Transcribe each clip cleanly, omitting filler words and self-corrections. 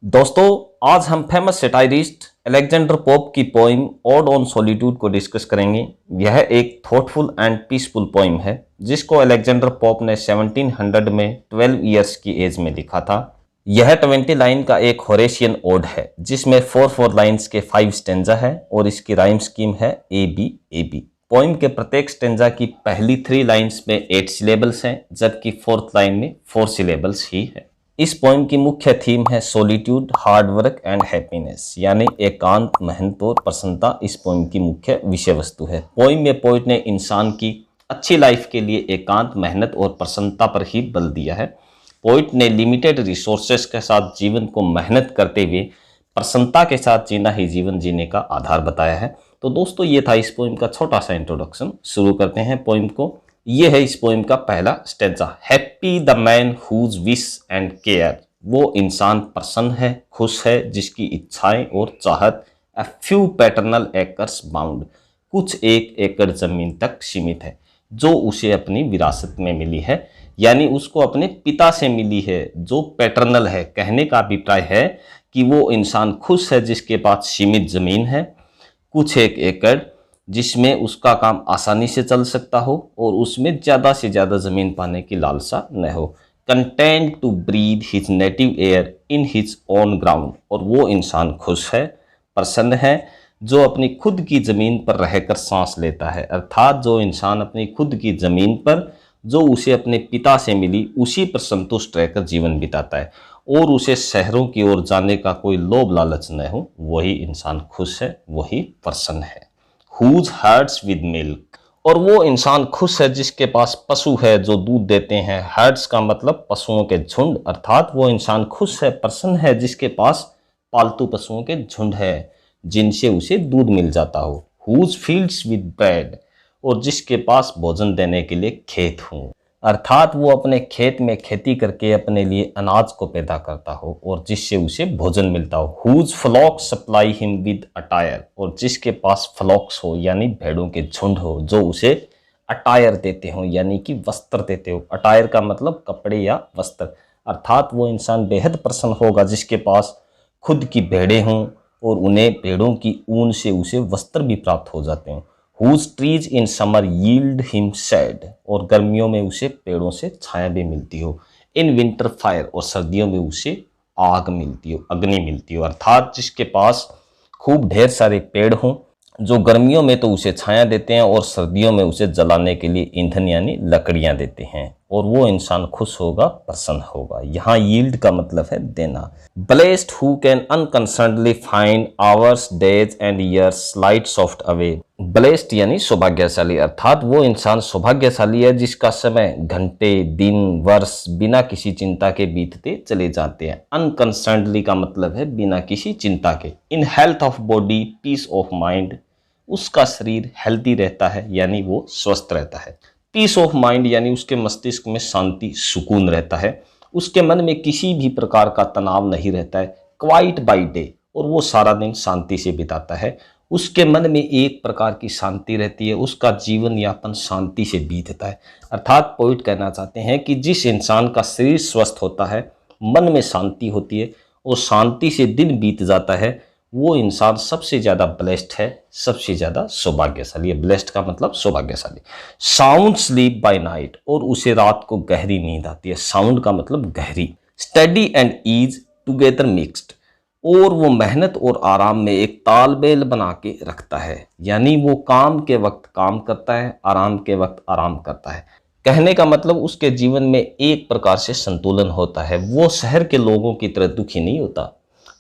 दोस्तों, आज हम फेमस सेटायरिस्ट अलेक्जेंडर पोप की पोइम ओड ऑन सॉलिट्यूड को डिस्कस करेंगे। यह एक थॉटफुल एंड पीसफुल पोइम है जिसको अलेक्जेंडर पोप ने 1700 में 12 इयर्स की एज में लिखा था। यह 20 लाइन का एक होरेशियन ओड है जिसमें 4 लाइन्स के 5 स्टेंजा है और इसकी राइम स्कीम है A B A B. Poem के प्रत्येक स्टेंजा की पहली 3 लाइन्स में 8 सिलेबल्स हैं जबकि 4th लाइन में 4 सिलेबल्स ही है। इस पोइम की मुख्य थीम है solitude, hard work and happiness, यानी एकांत, मेहनत और प्रसन्नता इस पोइम की मुख्य विषय वस्तु है। पोइम में पोइट ने इंसान की अच्छी लाइफ के लिए एकांत, मेहनत और प्रसन्नता पर ही बल दिया है। पोइट ने लिमिटेड रिसोर्सेस के साथ जीवन को मेहनत करते हुए प्रसन्नता के साथ जीना ही जीवन जीने का आधार बताया है। तो दोस्तों, ये था इस पोइम का छोटा सा इंट्रोडक्शन। शुरू करते हैं पोइम को। ये है इस पोइम का पहला stanza. Happy the man whose wish and care, वो इंसान प्रसन्न है, खुश है जिसकी इच्छाएं और चाहत a few paternal acres bound, कुछ एक एकड़ जमीन तक सीमित है जो उसे अपनी विरासत में मिली है, यानी उसको अपने पिता से मिली है जो पैटर्नल है। कहने का अभिप्राय है कि वो इंसान खुश है जिसके पास सीमित जमीन है, कुछ एक एकड़ जिसमें उसका काम आसानी से चल सकता हो और उसमें ज़्यादा से ज़्यादा ज़मीन पाने की लालसा न हो। Content to breathe his native air in his own ground, और वो इंसान खुश है, प्रसन्न है जो अपनी खुद की ज़मीन पर रहकर सांस लेता है। अर्थात जो इंसान अपनी खुद की ज़मीन पर जो उसे अपने पिता से मिली उसी पर संतुष्ट रहकर जीवन बिताता है और उसे शहरों की ओर जाने का कोई लोभ लालच न हो, वही इंसान खुश है, वही प्रसन्न है। Whose herds with milk, और वो इंसान खुश है जिसके पास पशु है जो दूध देते हैं। हर्ड्स का मतलब पशुओं के झुंड, अर्थात वो इंसान खुश है, प्रसन्न है जिसके पास पालतू पशुओं के झुंड है जिनसे उसे दूध मिल जाता हो। Whose fields with bread, और जिसके पास भोजन देने के लिए खेत हों, अर्थात वो अपने खेत में खेती करके अपने लिए अनाज को पैदा करता हो और जिससे उसे भोजन मिलता हो। Whose flocks supply him with attire, और जिसके पास फ्लॉक्स हो यानी भेड़ों के झुंड हो जो उसे अटायर देते हो यानी कि वस्त्र देते हो। अटायर का मतलब कपड़े या वस्त्र, अर्थात वो इंसान बेहद प्रसन्न होगा जिसके पास खुद की भेड़ें हों और उन्हें भेड़ों की ऊन से उसे वस्त्र भी प्राप्त हो जाते हैं। Whose trees in summer yield him shade, और गर्मियों में उसे पेड़ों से छाया भी मिलती हो। इन विंटर फायर, और सर्दियों में उसे आग मिलती हो, अग्नि मिलती हो, अर्थात जिसके पास खूब ढेर सारे पेड़ हों जो गर्मियों में तो उसे छाया देते हैं और सर्दियों में उसे जलाने के लिए ईंधन यानी लकड़ियां देते हैं, और वो इंसान खुश होगा, प्रसन्न होगा। यहाँ यील्ड का मतलब है देना। Blessed who can unconcernedly find hours, days and years slide soft away. Blessed यानी सौभाग्यशाली, अर्थात वो इंसान सौभाग्यशाली है जिसका समय, घंटे, दिन, वर्ष बिना किसी चिंता के बीतते चले जाते हैं। अनकंसर्नडली का मतलब है बिना किसी चिंता के। In health of body, peace of mind, उसका शरीर हेल्दी रहता है यानी वो स्वस्थ रहता है। पीस ऑफ माइंड यानी उसके मस्तिष्क में शांति, सुकून रहता है। उसके मन में किसी भी प्रकार का तनाव नहीं रहता है। क्वाइट बाय डे, और वो सारा दिन शांति से बिताता है। उसके मन में एक प्रकार की शांति रहती है, उसका जीवन यापन शांति से बीतता है। अर्थात पोइट कहना चाहते हैं कि जिस इंसान का शरीर स्वस्थ होता है, मन में शांति होती है और शांति से दिन बीत जाता है, वो इंसान सबसे ज़्यादा ब्लेस्ड है, सबसे ज़्यादा सौभाग्यशाली है। ब्लेस्ड का मतलब सौभाग्यशाली। साउंड स्लीप बाय नाइट, और उसे रात को गहरी नींद आती है। साउंड का मतलब गहरी। Study and ease together mixed, और वो मेहनत और आराम में एक तालमेल बना के रखता है, यानी वो काम के वक्त काम करता है, आराम के वक्त आराम करता है। कहने का मतलब उसके जीवन में एक प्रकार से संतुलन होता है। वो शहर के लोगों की तरह दुखी नहीं होता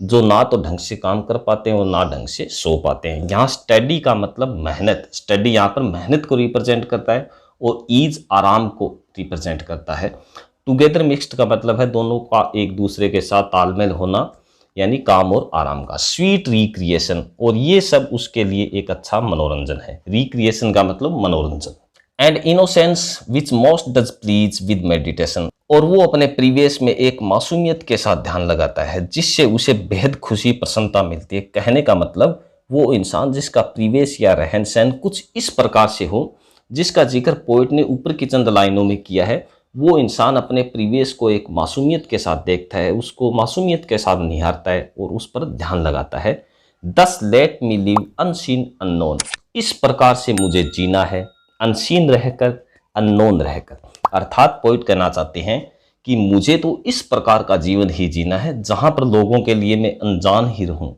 जो ना तो ढंग से काम कर पाते हैं और ना ढंग से सो पाते हैं। यहाँ स्टडी का मतलब मेहनत, स्टडी यहाँ पर मेहनत को रिप्रेजेंट करता है और ईज आराम को रिप्रेजेंट करता है। टुगेदर मिक्स्ड का मतलब है दोनों का एक दूसरे के साथ तालमेल होना, यानी काम और आराम का। स्वीट रिक्रिएशन, और ये सब उसके लिए एक अच्छा मनोरंजन है। रिक्रिएशन का मतलब मनोरंजन। And innocence which most does please with meditation, और वो अपने प्रीवियस में एक मासूमियत के साथ ध्यान लगाता है जिससे उसे बेहद खुशी, प्रसन्नता मिलती है। कहने का मतलब वो इंसान जिसका प्रीवियस या रहन सहन कुछ इस प्रकार से हो जिसका जिक्र पोइट ने ऊपर की चंद लाइनों में किया है, वो इंसान अपने प्रीवियस को एक मासूमियत के साथ देखता है, उसको मासूमियत के साथ निहारता है और उस पर ध्यान लगाता है। दस let me live unseen unknown, इस प्रकार से मुझे जीना है, अनसीन रहकर, अननोन रहकर। अर्थात पोइट कहना चाहते हैं कि मुझे तो इस प्रकार का जीवन ही जीना है जहां पर लोगों के लिए मैं अनजान ही रहूं,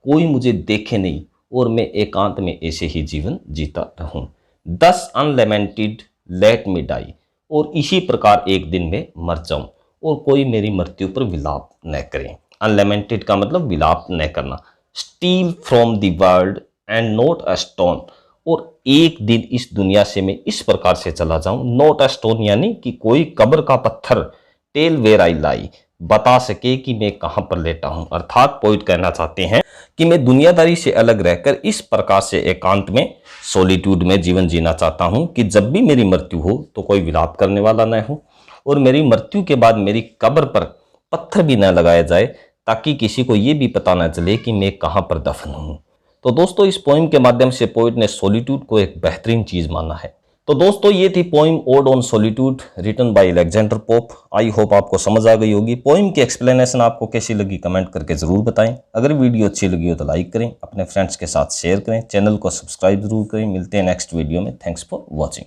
कोई मुझे देखे नहीं और मैं एकांत में ऐसे ही जीवन जीता रहूं। दस अनलेमेंटेड लेट मी डाई, और इसी प्रकार एक दिन में मर जाऊं और कोई मेरी मृत्यु पर विलाप न करे। अनलेमेंटेड का मतलब विलाप न करना। Steel from the world and not a stone, और एक दिन इस दुनिया से मैं इस प्रकार से चला जाऊं, नॉट अ स्टोन यानी कि कोई कब्र का पत्थर, टेल वेयर आई लाई, बता सके कि मैं कहां पर लेटा हूं। अर्थात पोइट कहना चाहते हैं कि मैं दुनियादारी से अलग रहकर इस प्रकार से एकांत में, सॉलिट्यूड में जीवन जीना चाहता हूं कि जब भी मेरी मृत्यु हो तो कोई विलाप करने वाला न हो, और मेरी मृत्यु के बाद मेरी कब्र पर पत्थर भी न लगाया जाए, ताकि किसी को ये भी पता न चले कि मैं कहां पर दफन हूं। तो दोस्तों, इस पोइम के माध्यम से पोइट ने सॉलिट्यूड को एक बेहतरीन चीज माना है। तो दोस्तों, ये थी poem Ode on Solitude written by Alexander Pope. I hope आपको समझ आ गई होगी। पोइम की एक्सप्लेनेशन आपको कैसी लगी कमेंट करके जरूर बताएं। अगर वीडियो अच्छी लगी हो तो लाइक करें, अपने फ्रेंड्स के साथ शेयर करें, चैनल को सब्सक्राइब जरूर करें। मिलते हैं नेक्स्ट वीडियो में। Thanks for watching.